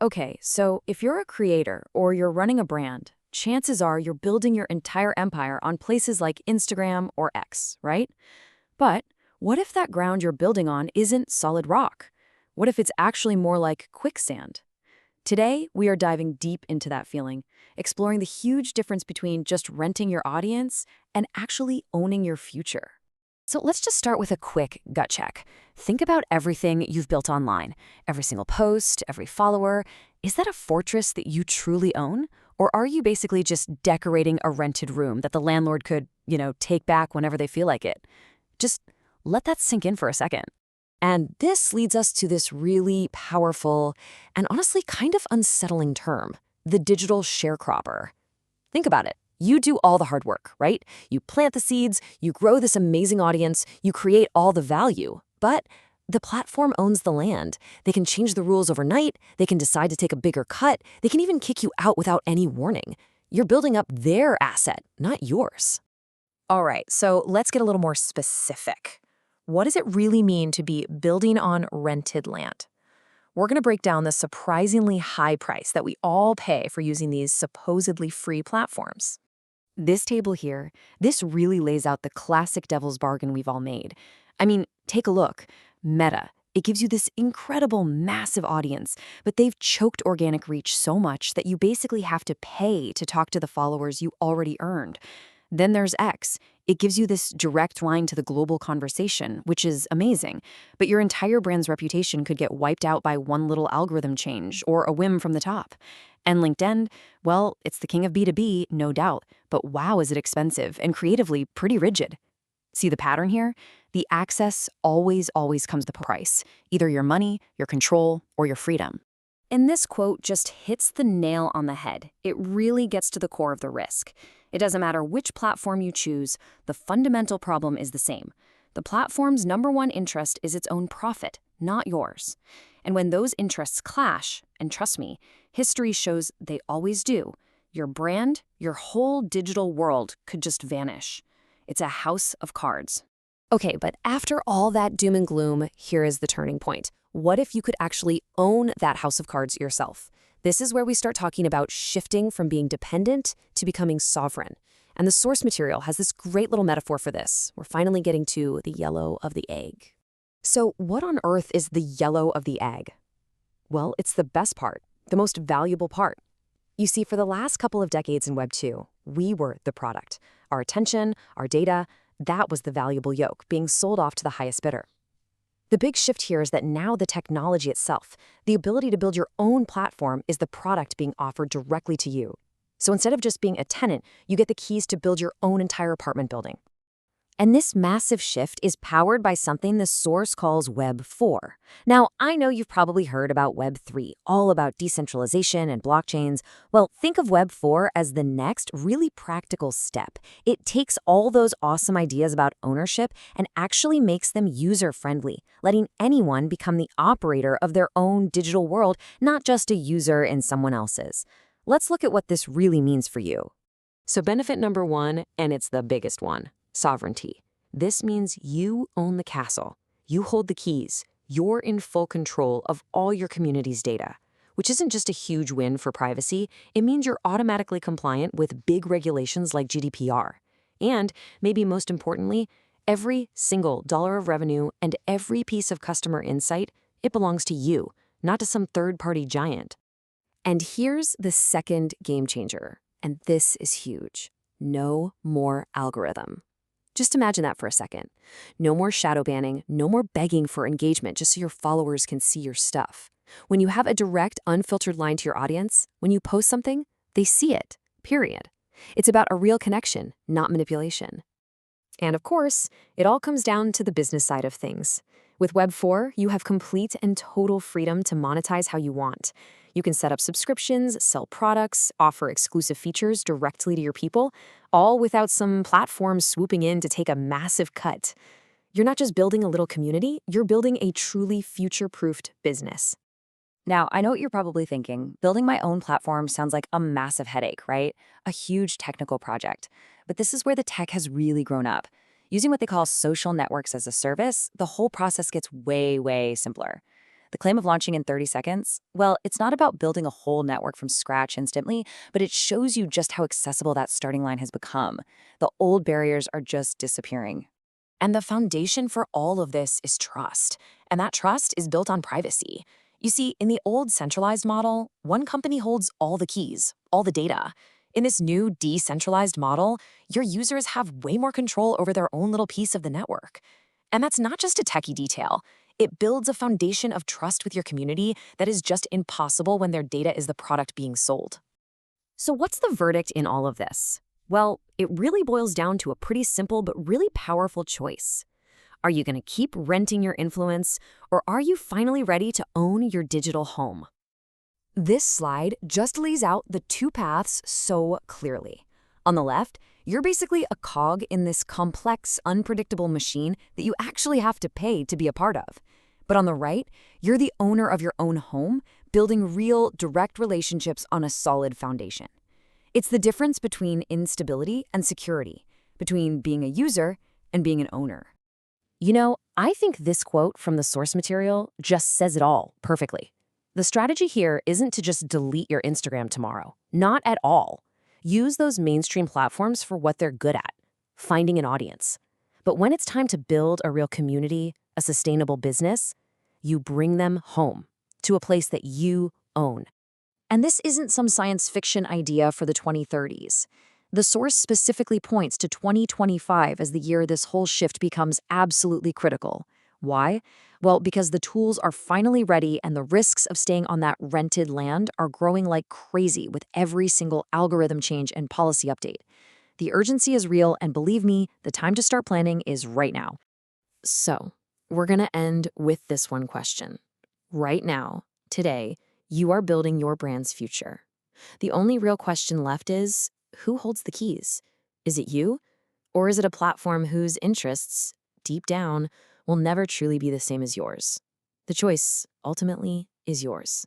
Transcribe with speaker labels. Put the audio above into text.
Speaker 1: Okay, so if you're a creator or you're running a brand, chances are you're building your entire empire on places like Instagram or X, right? But what if that ground you're building on isn't solid rock? What if it's actually more like quicksand? Today, we are diving deep into that feeling, exploring the huge difference between just renting your audience and actually owning your future. So let's just start with a quick gut check. Think about everything you've built online. Every single post, every follower. Is that a fortress that you truly own? Or are you basically just decorating a rented room that the landlord could, take back whenever they feel like it? Just let that sink in for a second. And this leads us to this really powerful and honestly kind of unsettling term, the digital sharecropper. Think about it. You do all the hard work, right? You plant the seeds, you grow this amazing audience, you create all the value. But the platform owns the land. They can change the rules overnight, they can decide to take a bigger cut, they can even kick you out without any warning. You're building up their asset, not yours. All right, so let's get a little more specific. What does it really mean to be building on rented land? We're going to break down the surprisingly high price that we all pay for using these supposedly free platforms. This table here, this really lays out the classic devil's bargain we've all made. I mean, take a look. Meta. It gives you this incredible, massive audience, but they've choked organic reach so much that you basically have to pay to talk to the followers you already earned. Then there's X. It gives you this direct line to the global conversation, which is amazing. But your entire brand's reputation could get wiped out by one little algorithm change or a whim from the top. And LinkedIn, well, it's the king of B2B, no doubt. But wow, is it expensive and creatively pretty rigid. See the pattern here? The access always comes with a price. Either your money, your control, or your freedom. And this quote just hits the nail on the head. It really gets to the core of the risk. It doesn't matter which platform you choose, the fundamental problem is the same. The platform's number one interest is its own profit, not yours. And when those interests clash, and trust me, history shows they always do, your brand, your whole digital world could just vanish. It's a house of cards. Okay, but after all that doom and gloom, here is the turning point. What if you could actually own that house of cards yourself? This is where we start talking about shifting from being dependent to becoming sovereign. And the source material has this great little metaphor for this. We're finally getting to the yellow of the egg. So what on earth is the yellow of the egg? Well, it's the best part, the most valuable part. You see, for the last couple of decades in Web 2, we were the product. Our attention, our data, that was the valuable yolk being sold off to the highest bidder. The big shift here is that now the technology itself, the ability to build your own platform, is the product being offered directly to you. So instead of just being a tenant, you get the keys to build your own entire apartment building. And this massive shift is powered by something the source calls Web 4. Now, I know you've probably heard about Web 3, all about decentralization and blockchains. Well, think of Web 4 as the next really practical step. It takes all those awesome ideas about ownership and actually makes them user-friendly, letting anyone become the operator of their own digital world, not just a user in someone else's. Let's look at what this really means for you. So benefit number one, and it's the biggest one. Sovereignty. This means you own the castle. You hold the keys. You're in full control of all your community's data, which isn't just a huge win for privacy. It means you're automatically compliant with big regulations like GDPR. And, maybe most importantly, every single dollar of revenue and every piece of customer insight, it belongs to you, not to some third-party giant. And here's the second game changer, and this is huge. No more algorithm. Just imagine that for a second. No more shadow banning, no more begging for engagement just so your followers can see your stuff. When you have a direct, unfiltered line to your audience, when you post something, they see it, period. It's about a real connection, not manipulation. And of course, it all comes down to the business side of things. With Web 4, you have complete and total freedom to monetize how you want. You can set up subscriptions, sell products, offer exclusive features directly to your people, all without some platform swooping in to take a massive cut. You're not just building a little community, you're building a truly future-proofed business. Now, I know what you're probably thinking. Building my own platform sounds like a massive headache, right? A huge technical project. But this is where the tech has really grown up. Using what they call social networks as a service, the whole process gets way simpler. The claim of launching in 30 seconds? Well, it's not about building a whole network from scratch instantly, but it shows you just how accessible that starting line has become. The old barriers are just disappearing. And the foundation for all of this is trust. And that trust is built on privacy. You see, in the old centralized model, one company holds all the keys, all the data. In this new decentralized model, your users have way more control over their own little piece of the network. And that's not just a techie detail. It builds a foundation of trust with your community that is just impossible when their data is the product being sold. So what's the verdict in all of this? Well, it really boils down to a pretty simple but really powerful choice. Are you going to keep renting your influence, or are you finally ready to own your digital home? This slide just lays out the two paths so clearly. On the left, you're basically a cog in this complex, unpredictable machine that you actually have to pay to be a part of. But on the right, you're the owner of your own home, building real, direct relationships on a solid foundation. It's the difference between instability and security, between being a user and being an owner. You know, I think this quote from the source material just says it all perfectly. The strategy here isn't to just delete your Instagram tomorrow. Not at all. Use those mainstream platforms for what they're good at, finding an audience. But when it's time to build a real community, a sustainable business, you bring them home to a place that you own. And this isn't some science fiction idea for the 2030s. The source specifically points to 2025 as the year this whole shift becomes absolutely critical. Why? Well, because the tools are finally ready and the risks of staying on that rented land are growing like crazy with every single algorithm change and policy update. The urgency is real, and believe me, the time to start planning is right now. So, we're going to end with this one question. Right now, today, you are building your brand's future. The only real question left is, who holds the keys? Is it you? Or is it a platform whose interests, deep down, will never truly be the same as yours? The choice, ultimately, is yours.